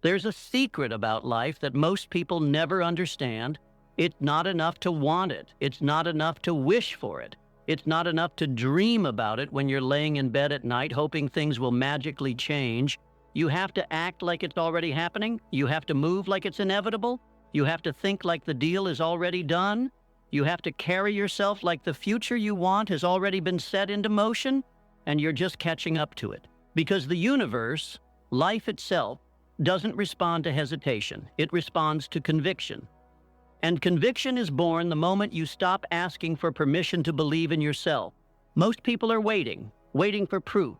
There's a secret about life that most people never understand. It's not enough to want it. It's not enough to wish for it. It's not enough to dream about it when you're laying in bed at night hoping things will magically change. You have to act like it's already happening. You have to move like it's inevitable. You have to think like the deal is already done. You have to carry yourself like the future you want has already been set into motion, and you're just catching up to it. Because the universe, life itself, doesn't respond to hesitation. It responds to conviction. And conviction is born the moment you stop asking for permission to believe in yourself. Most people are waiting for proof,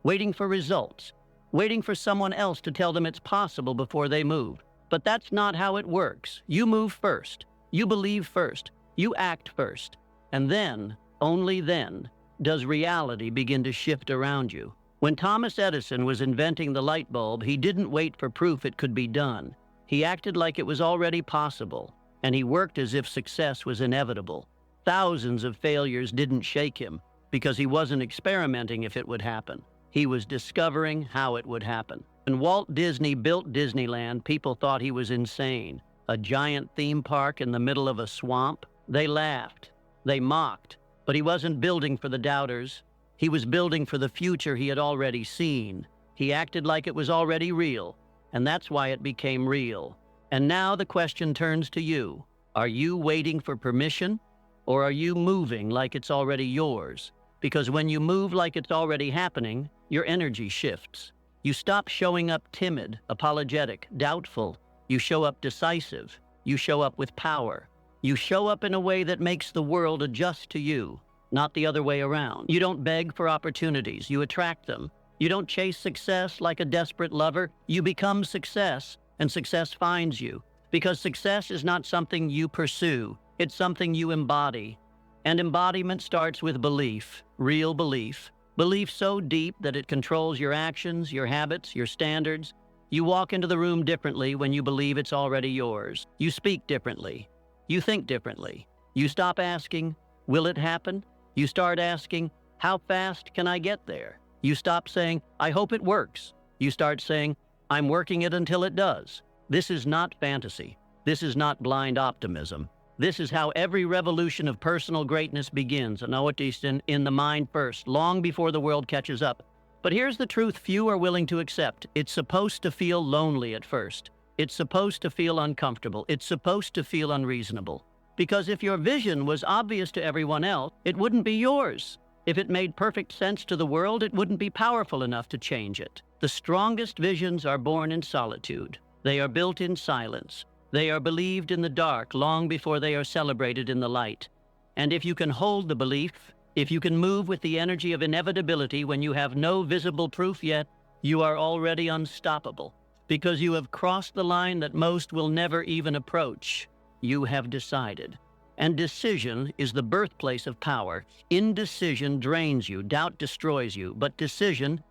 waiting for results, waiting for someone else to tell them it's possible before they move. But that's not how it works. You move first. You believe first. You act first. And then, only then, does reality begin to shift around you. When Thomas Edison was inventing the light bulb, he didn't wait for proof it could be done. He acted like it was already possible, and he worked as if success was inevitable. Thousands of failures didn't shake him because he wasn't experimenting if it would happen. He was discovering how it would happen. When Walt Disney built Disneyland, people thought he was insane. A giant theme park in the middle of a swamp. They laughed. They mocked. But he wasn't building for the doubters. He was building for the future he had already seen. He acted like it was already real, and that's why it became real. And now the question turns to you. Are you waiting for permission, or are you moving like it's already yours? Because when you move like it's already happening, your energy shifts. You stop showing up timid, apologetic, doubtful. You show up decisive. You show up with power. You show up in a way that makes the world adjust to you, not the other way around. You don't beg for opportunities. You attract them. You don't chase success like a desperate lover. You become success, and success finds you. Because success is not something you pursue. It's something you embody. And embodiment starts with belief, real belief. Belief so deep that it controls your actions, your habits, your standards. You walk into the room differently when you believe it's already yours. You speak differently. You think differently. You stop asking, will it happen? You start asking, how fast can I get there? You stop saying, I hope it works. You start saying, I'm working it until it does. This is not fantasy. This is not blind optimism. This is how every revolution of personal greatness begins, and it's in the mind first, long before the world catches up. But here's the truth few are willing to accept. It's supposed to feel lonely at first. It's supposed to feel uncomfortable. It's supposed to feel unreasonable. Because if your vision was obvious to everyone else, it wouldn't be yours. If it made perfect sense to the world, it wouldn't be powerful enough to change it. The strongest visions are born in solitude. They are built in silence. They are believed in the dark long before they are celebrated in the light. And if you can hold the belief, if you can move with the energy of inevitability when you have no visible proof yet, you are already unstoppable. Because you have crossed the line that most will never even approach. You have decided. And decision is the birthplace of power. Indecision drains you, doubt destroys you, but decision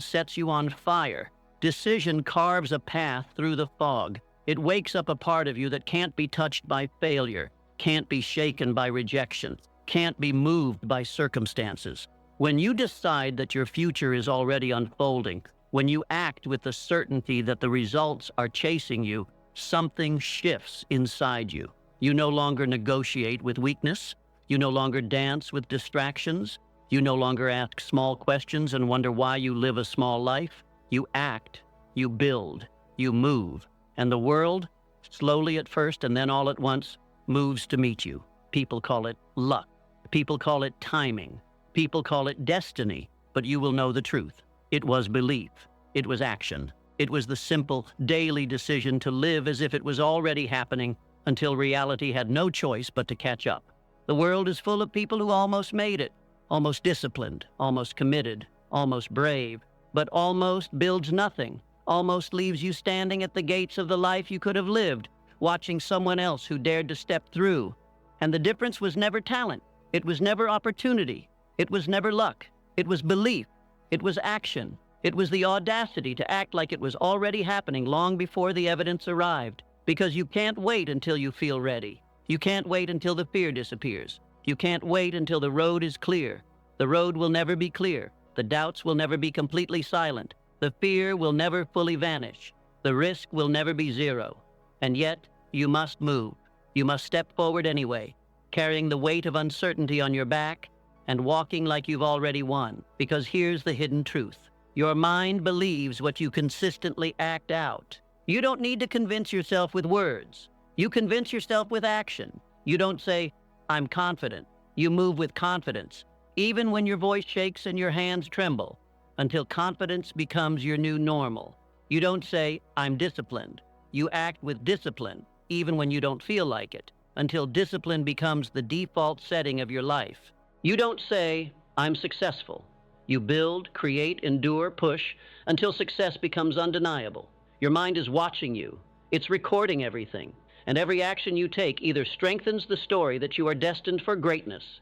sets you on fire. Decision carves a path through the fog. It wakes up a part of you that can't be touched by failure, can't be shaken by rejection, can't be moved by circumstances. When you decide that your future is already unfolding, when you act with the certainty that the results are chasing you, something shifts inside you. You no longer negotiate with weakness. You no longer dance with distractions. You no longer ask small questions and wonder why you live a small life. You act, you build, you move. And the world, slowly at first and then all at once, moves to meet you. People call it luck. People call it timing. People call it destiny. But you will know the truth. It was belief. It was action. It was the simple, daily decision to live as if it was already happening until reality had no choice but to catch up. The world is full of people who almost made it. Almost disciplined, almost committed, almost brave. But almost builds nothing. Almost leaves you standing at the gates of the life you could have lived, watching someone else who dared to step through. And the difference was never talent. It was never opportunity. It was never luck. It was belief. It was action. It was the audacity to act like it was already happening long before the evidence arrived. Because you can't wait until you feel ready. You can't wait until the fear disappears. You can't wait until the road is clear. The road will never be clear. The doubts will never be completely silent. The fear will never fully vanish. The risk will never be zero. And yet, you must move. You must step forward anyway, carrying the weight of uncertainty on your back and walking like you've already won. Because here's the hidden truth. Your mind believes what you consistently act out. You don't need to convince yourself with words. You convince yourself with action. You don't say, "I'm confident." You move with confidence, even when your voice shakes and your hands tremble, until confidence becomes your new normal. You don't say, "I'm disciplined." You act with discipline, even when you don't feel like it, until discipline becomes the default setting of your life. You don't say, "I'm successful." You build, create, endure, push, until success becomes undeniable. Your mind is watching you. It's recording everything. And every action you take either strengthens the story that you are destined for greatness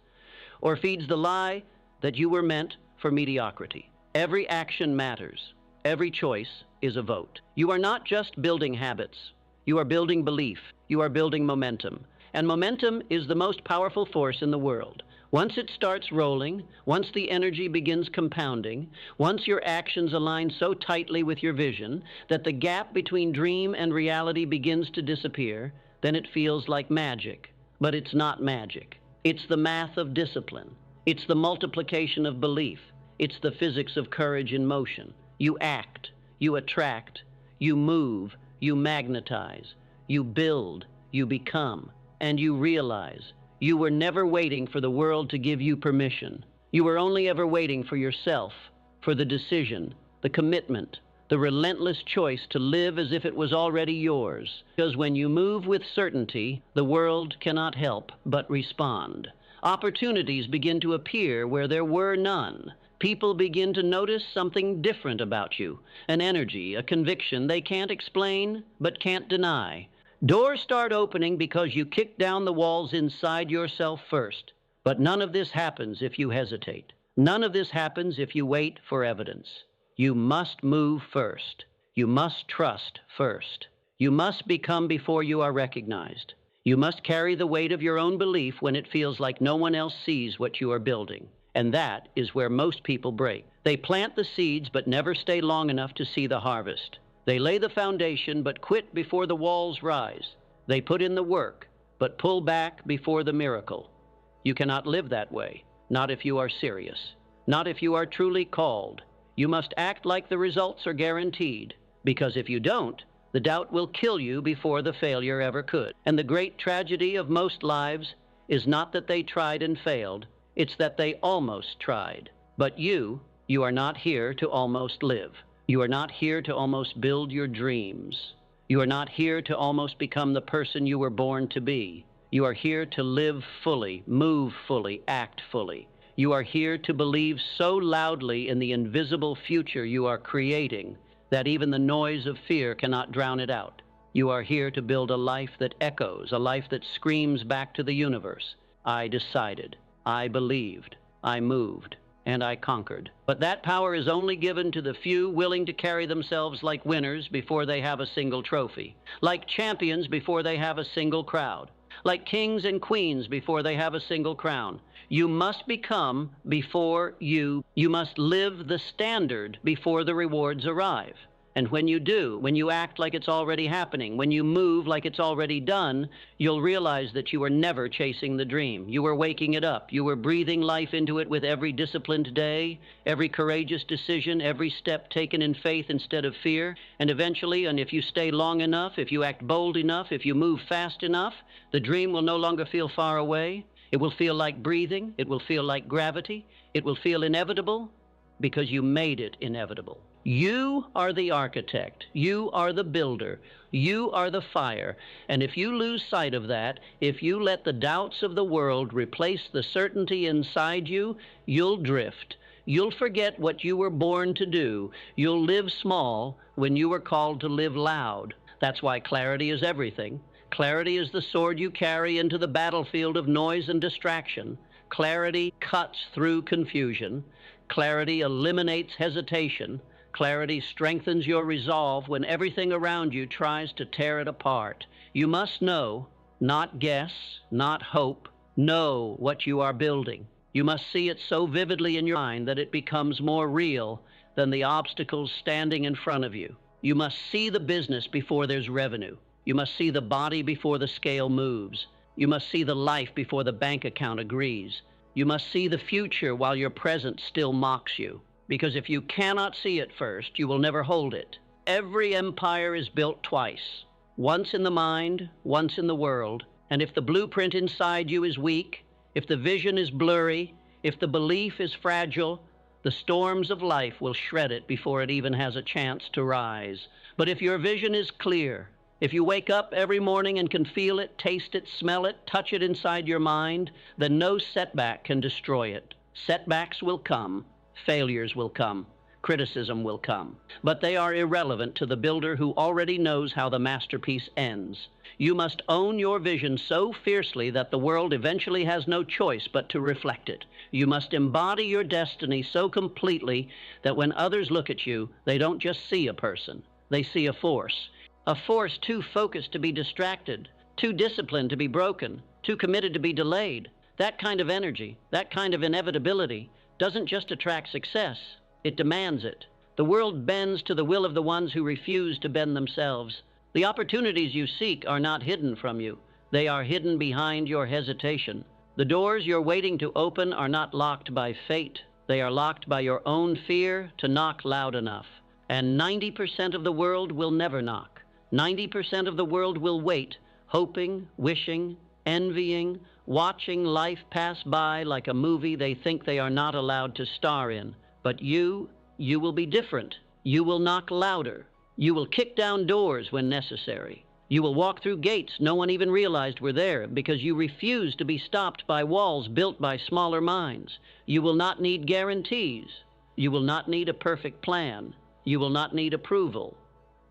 or feeds the lie that you were meant for mediocrity. Every action matters. Every choice is a vote. You are not just building habits. You are building belief. You are building momentum. And momentum is the most powerful force in the world. Once it starts rolling, once the energy begins compounding, once your actions align so tightly with your vision that the gap between dream and reality begins to disappear, then it feels like magic. But it's not magic. It's the math of discipline. It's the multiplication of belief. It's the physics of courage in motion. You act, you attract, you move, you magnetize, you build, you become, and you realize. You were never waiting for the world to give you permission. You were only ever waiting for yourself, for the decision, the commitment, the relentless choice to live as if it was already yours. Because when you move with certainty, the world cannot help but respond. Opportunities begin to appear where there were none. People begin to notice something different about you, an energy, a conviction they can't explain but can't deny. Doors start opening because you kick down the walls inside yourself first. But none of this happens if you hesitate. None of this happens if you wait for evidence. You must move first. You must trust first. You must become before you are recognized. You must carry the weight of your own belief when it feels like no one else sees what you are building. And that is where most people break. They plant the seeds but never stay long enough to see the harvest. They lay the foundation but quit before the walls rise. They put in the work but pull back before the miracle. You cannot live that way, not if you are serious, not if you are truly called. You must act like the results are guaranteed, because if you don't, the doubt will kill you before the failure ever could. And the great tragedy of most lives is not that they tried and failed, it's that they almost tried. But you are not here to almost live. You are not here to almost build your dreams. You are not here to almost become the person you were born to be. You are here to live fully, move fully, act fully. You are here to believe so loudly in the invisible future you are creating that even the noise of fear cannot drown it out. You are here to build a life that echoes, a life that screams back to the universe. I decided, I believed, I moved, and I conquered. But that power is only given to the few willing to carry themselves like winners before they have a single trophy, like champions before they have a single crowd, like kings and queens before they have a single crown. You must become before you must live the standard before the rewards arrive. And when you do, when you act like it's already happening, when you move like it's already done, you'll realize that you were never chasing the dream. You were waking it up. You were breathing life into it with every disciplined day, every courageous decision, every step taken in faith instead of fear. And eventually, and if you stay long enough, if you act bold enough, if you move fast enough, the dream will no longer feel far away. It will feel like breathing. It will feel like gravity. It will feel inevitable because you made it inevitable. You are the architect. You are the builder. You are the fire. And if you lose sight of that, if you let the doubts of the world replace the certainty inside you, you'll drift. You'll forget what you were born to do. You'll live small when you were called to live loud. That's why clarity is everything. Clarity is the sword you carry into the battlefield of noise and distraction. Clarity cuts through confusion. Clarity eliminates hesitation. Clarity strengthens your resolve when everything around you tries to tear it apart. You must know, not guess, not hope. Know what you are building. You must see it so vividly in your mind that it becomes more real than the obstacles standing in front of you. You must see the business before there's revenue. You must see the body before the scale moves. You must see the life before the bank account agrees. You must see the future while your present still mocks you. Because if you cannot see it first, you will never hold it. Every empire is built twice. Once in the mind, once in the world. And if the blueprint inside you is weak, if the vision is blurry, if the belief is fragile, the storms of life will shred it before it even has a chance to rise. But if your vision is clear, if you wake up every morning and can feel it, taste it, smell it, touch it inside your mind, then no setback can destroy it. Setbacks will come, failures will come, criticism will come, but they are irrelevant to the builder who already knows how the masterpiece ends. You must own your vision so fiercely that the world eventually has no choice but to reflect it. You must embody your destiny so completely that when others look at you, they don't just see a person, they see a force too focused to be distracted, too disciplined to be broken, too committed to be delayed. That kind of energy, that kind of inevitability, doesn't just attract success, it demands it. The world bends to the will of the ones who refuse to bend themselves. The opportunities you seek are not hidden from you. They are hidden behind your hesitation. The doors you're waiting to open are not locked by fate. They are locked by your own fear to knock loud enough. And 90% of the world will never knock. 90% of the world will wait, hoping, wishing, envying, watching life pass by like a movie they think they are not allowed to star in. But you will be different. You will knock louder. You will kick down doors when necessary. You will walk through gates no one even realized were there because you refuse to be stopped by walls built by smaller minds. You will not need guarantees. You will not need a perfect plan. You will not need approval.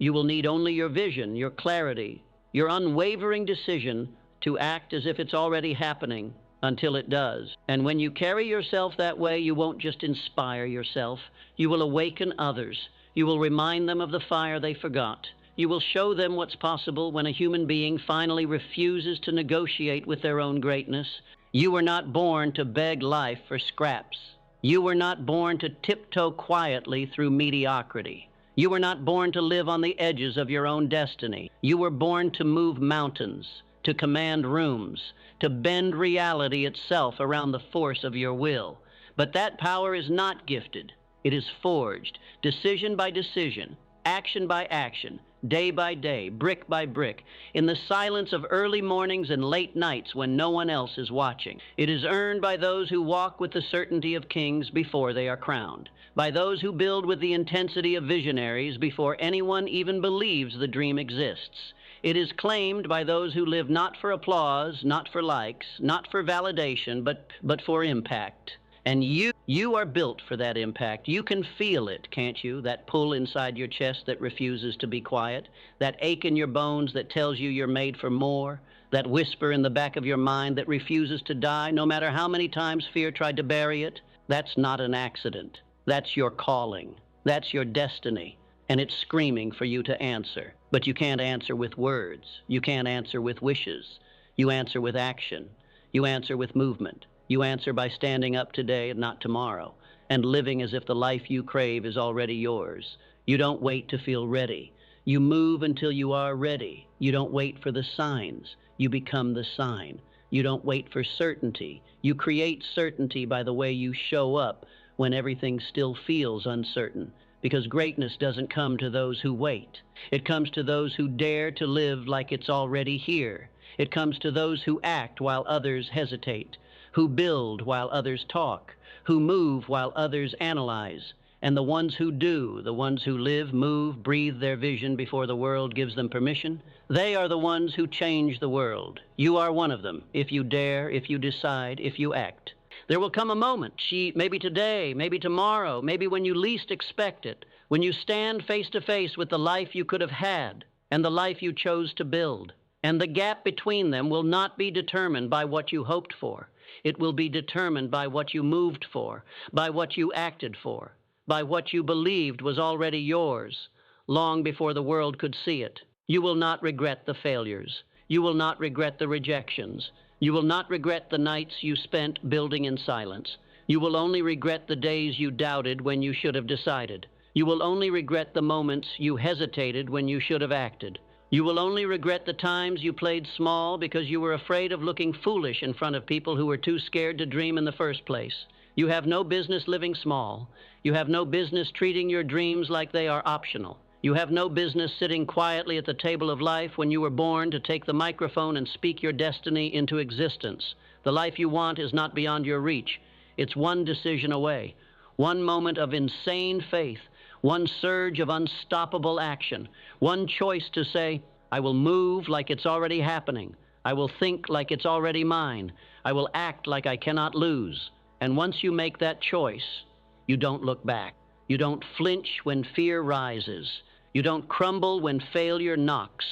You will need only your vision, your clarity, your unwavering decision to act as if it's already happening until it does. And when you carry yourself that way, you won't just inspire yourself. You will awaken others. You will remind them of the fire they forgot. You will show them what's possible when a human being finally refuses to negotiate with their own greatness. You were not born to beg life for scraps. You were not born to tiptoe quietly through mediocrity. You were not born to live on the edges of your own destiny. You were born to move mountains, to command rooms, to bend reality itself around the force of your will. But that power is not gifted. It is forged, decision by decision, action by action, day by day, brick by brick, in the silence of early mornings and late nights when no one else is watching. It is earned by those who walk with the certainty of kings before they are crowned, by those who build with the intensity of visionaries before anyone even believes the dream exists. It is claimed by those who live not for applause, not for likes, not for validation, but for impact. And you are built for that impact. You can feel it, can't you? That pull inside your chest that refuses to be quiet, that ache in your bones that tells you you're made for more, that whisper in the back of your mind that refuses to die no matter how many times fear tried to bury it. That's not an accident. That's your calling. That's your destiny. And it's screaming for you to answer. But you can't answer with words. You can't answer with wishes. You answer with action. You answer with movement. You answer by standing up today and not tomorrow, and living as if the life you crave is already yours. You don't wait to feel ready. You move until you are ready. You don't wait for the signs. You become the sign. You don't wait for certainty. You create certainty by the way you show up when everything still feels uncertain. Because greatness doesn't come to those who wait. It comes to those who dare to live like it's already here. It comes to those who act while others hesitate, who build while others talk, who move while others analyze. And the ones who do, the ones who live, move, breathe their vision before the world gives them permission, they are the ones who change the world. You are one of them, if you dare, if you decide, if you act. There will come a moment, maybe today, maybe tomorrow, maybe when you least expect it, when you stand face to face with the life you could have had and the life you chose to build. And the gap between them will not be determined by what you hoped for. It will be determined by what you moved for, by what you acted for, by what you believed was already yours, long before the world could see it. You will not regret the failures. You will not regret the rejections. You will not regret the nights you spent building in silence. You will only regret the days you doubted when you should have decided. You will only regret the moments you hesitated when you should have acted. You will only regret the times you played small because you were afraid of looking foolish in front of people who were too scared to dream in the first place. You have no business living small. You have no business treating your dreams like they are optional. You have no business sitting quietly at the table of life when you were born to take the microphone and speak your destiny into existence. The life you want is not beyond your reach. It's one decision away, one moment of insane faith, one surge of unstoppable action, one choice to say, I will move like it's already happening. I will think like it's already mine. I will act like I cannot lose. And once you make that choice, you don't look back. You don't flinch when fear rises. You don't crumble when failure knocks.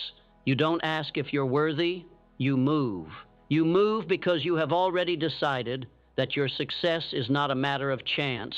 You don't ask if you're worthy. You move. You move because you have already decided that your success is not a matter of chance.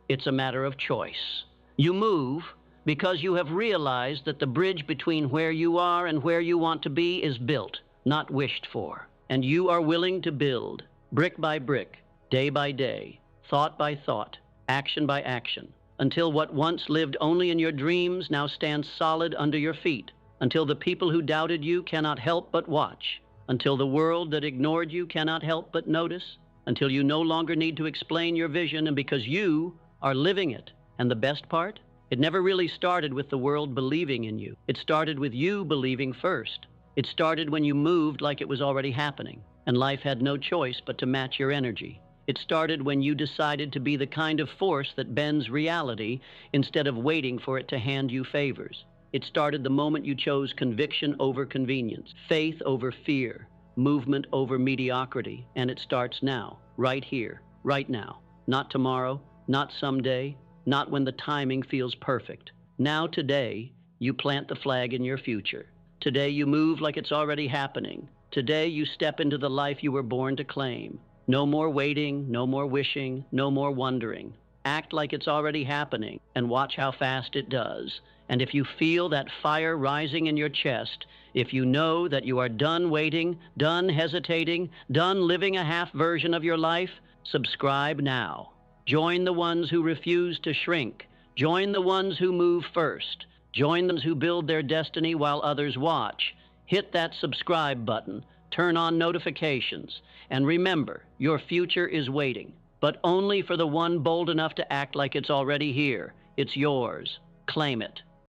It's a matter of choice. You move because you have realized that the bridge between where you are and where you want to be is built, not wished for. And you are willing to build, brick by brick, day by day, thought by thought, action by action, until what once lived only in your dreams now stands solid under your feet, until the people who doubted you cannot help but watch, until the world that ignored you cannot help but notice, until you no longer need to explain your vision, and because you are living it. And the best part? It never really started with the world believing in you. It started with you believing first. It started when you moved like it was already happening, and life had no choice but to match your energy. It started when you decided to be the kind of force that bends reality instead of waiting for it to hand you favors. It started the moment you chose conviction over convenience, faith over fear, movement over mediocrity, and it starts now, right here, right now. Not tomorrow, not someday, not when the timing feels perfect. Now, today, you plant the flag in your future. Today, you move like it's already happening. Today, you step into the life you were born to claim. No more waiting, no more wishing, no more wondering. Act like it's already happening and watch how fast it does. And if you feel that fire rising in your chest, if you know that you are done waiting, done hesitating, done living a half version of your life, subscribe now. Join the ones who refuse to shrink. Join the ones who move first. Join those who build their destiny while others watch. Hit that subscribe button. Turn on notifications. And remember, your future is waiting, but only for the one bold enough to act like it's already here. It's yours. Claim it.